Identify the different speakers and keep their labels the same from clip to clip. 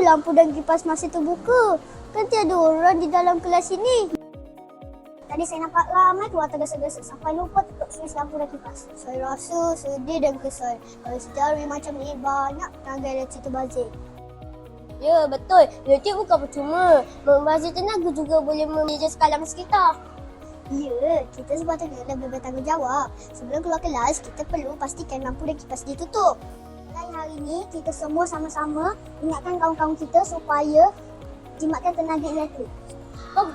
Speaker 1: lampu dan kipas masih terbuka? Kan tiada orang di dalam kelas ini. Tadi saya nampak ramai keluar tergesa-gesa sampai lupa tutup switch lampu dan kipas. Saya rasa sedih dan kesal. Kalau setiap hari macam ni, banyak tenaga elektrik terbazir. Ya, betul. Elektrik bukan percuma. Membazir tenaga juga boleh menjejaskan alam sekitar. Ya, kita sepatutnya lebih bertanggungjawab. Sebelum keluar kelas, kita perlu pastikan lampu dan kipas ditutup. Dan hari ini, kita semua sama-sama ingatkan kawan-kawan kita supaya jimatkan tenaga elektrik.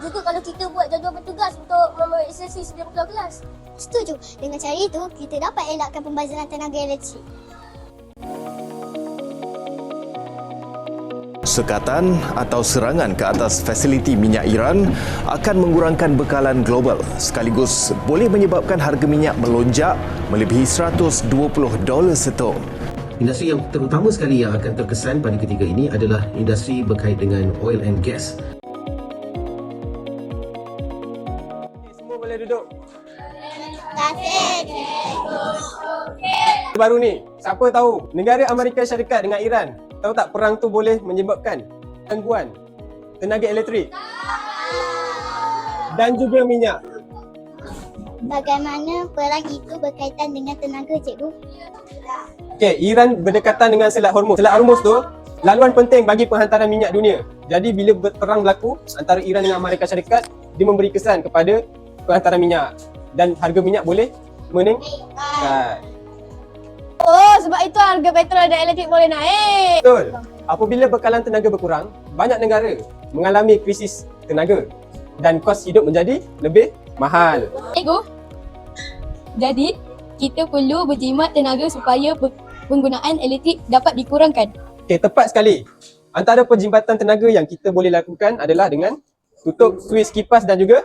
Speaker 1: Juga kalau kita buat jadual bertugas untuk memeriksa sebelum keluar kelas. Setuju. Dengan cara itu, kita dapat elakkan pembaziran tenaga elektrik.
Speaker 2: Sekatan atau serangan ke atas fasiliti minyak Iran akan mengurangkan bekalan global sekaligus boleh menyebabkan harga minyak melonjak melebihi $120 setong.
Speaker 3: Industri yang terutama sekali yang akan terkesan pada ketika ini adalah industri berkait dengan oil and gas.
Speaker 4: Semua boleh duduk.
Speaker 5: Baru ni, siapa tahu negara Amerika Syarikat dengan Iran, tahu tak perang tu boleh menyebabkan gangguan tenaga elektrik dan juga minyak.
Speaker 1: Bagaimana perang itu berkaitan dengan tenaga, cikgu?
Speaker 5: Okey, Iran berdekatan dengan Selat Hormuz. Selat Hormuz tu laluan penting bagi penghantaran minyak dunia. Jadi bila perang berlaku antara Iran dengan Amerika Syarikat, dia memberi kesan kepada penghantaran minyak dan harga minyak boleh meningkat.
Speaker 6: Oh, sebab itu harga petrol dan elektrik boleh naik.
Speaker 5: Betul. Apabila bekalan tenaga berkurang, banyak negara mengalami krisis tenaga dan kos hidup menjadi lebih mahal.
Speaker 6: Cikgu, jadi kita perlu berjimat tenaga supaya penggunaan elektrik dapat dikurangkan.
Speaker 5: Okey, tepat sekali. Antara penjimatan tenaga yang kita boleh lakukan adalah dengan tutup switch kipas dan juga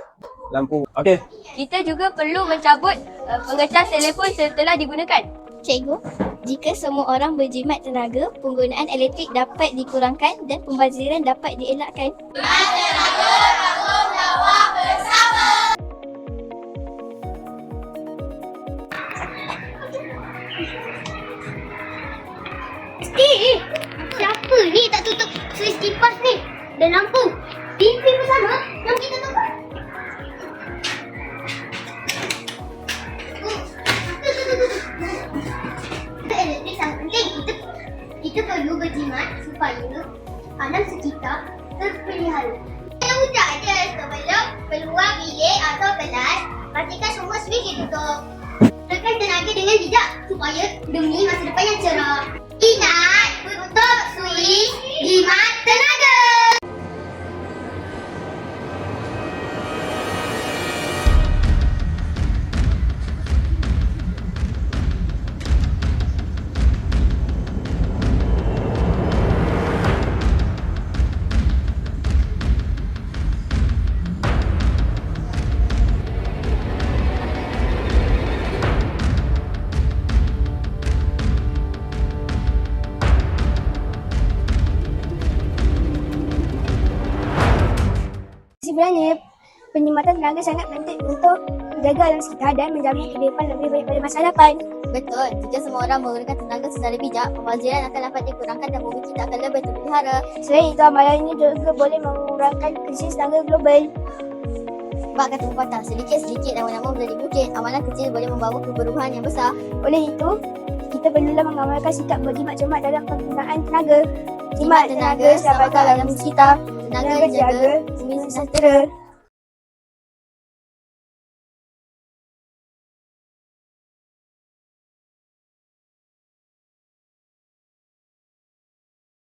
Speaker 5: lampu. Okey.
Speaker 6: Kita juga perlu mencabut pengecas telefon setelah digunakan.
Speaker 1: Cikgu, jika semua orang berjimat tenaga, penggunaan elektrik dapat dikurangkan dan pembaziran dapat dielakkan. Siapa ni tak tutup switch kipas ni dan lampu? TV pun sama yang kita tutup. Elektrik sangat penting. Kita perlu berjimat supaya alam sekitar terpelihara. Kalau hujan ada sebelum keluar bilik atau kelas, pastikan semua switch ditutup. Tekan tenaga dengan bijak supaya demi masa depan yang cerah. Ingat, tutup switch, jimat tenaga. Sebenarnya, penjimatan tenaga sangat penting untuk menjaga alam sekitar dan menjamin kehidupan lebih baik pada masa depan. Betul. Jika semua orang menggunakan tenaga secara bijak, pembaziran akan dapat dikurangkan dan bumi kita akan lebih terpelihara. Selain itu, amalan ini juga boleh mengurangkan krisis tenaga global. Sebab kata pepatah, sedikit-sedikit nama-nama menjadi bukit. Amalan kecil boleh membawa ke perubahan yang besar. Oleh itu, kita perlulah mengamalkan sikap berjimat cermat dalam penggunaan tenaga. Jimat tenaga selamatkan alam sekitar. Tenaga jaga bumi sejahtera.